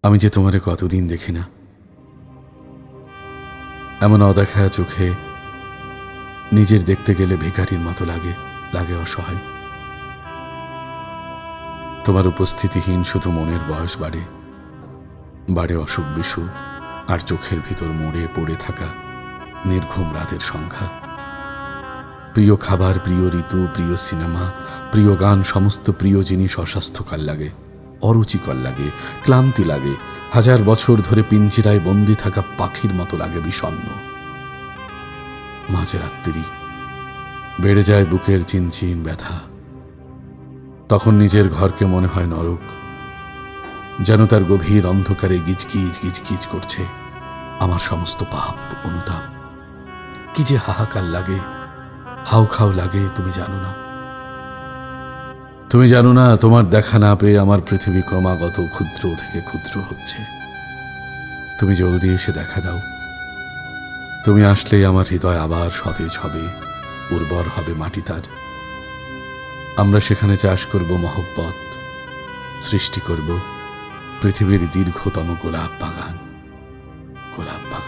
আমি যে তোমারে কতদিন দেখি না, এমন অদেখা চোখে নিজের দেখতে গেলে ভিখারির মতো লাগে, লাগে অসহায়। তোমার উপস্থিতিহীন শুধু মনের বয়স বাড়ে, বাড়ে অসুখ বিসুখ, আর চোখের ভিতর মুড়ে পড়ে থাকা নির্ঘুম রাতের সংখ্যা। প্রিয় খাবার, প্রিয় ঋতু, প্রিয় সিনেমা, প্রিয় গান, সমস্ত প্রিয় জিনিস অস্বাস্থ্যকর লাগে, অরুচিকর লাগে, ক্লান্তি লাগে। 1000 বছর ধরে পিঞ্জিরায় বন্দি থাকা পাখির মতো লাগে বিষণ্ণ। মাঝরাত্রি বেড়ে যায় বুকের চিনচিন ব্যথা। তখন নিজের ঘরকে মনে হয় নরক, যেন তার গভীর অন্ধকারে গিজগিজ গিজগিজ করছে আমার সমস্ত পাপ অনুতাপ। কি যে হাহাকার লাগে, হাউখাউ লাগে, তুমি জানো না। তুমি জানো না, তোমার দেখা না পেয়ে আমার পৃথিবী ক্রমাগত ক্ষুদ্র থেকে ক্ষুদ্র হচ্ছে। তুমি জলদি এসে দেখা দাও। তুমি আসলেই আমার হৃদয় আবার সতেজ হবে, উর্বর হবে মাটি তার। আমরা সেখানে চাষ করব মহব্বত, সৃষ্টি করব পৃথিবীর দীর্ঘতম গোলাপ বাগান, গোলাপ বাগান।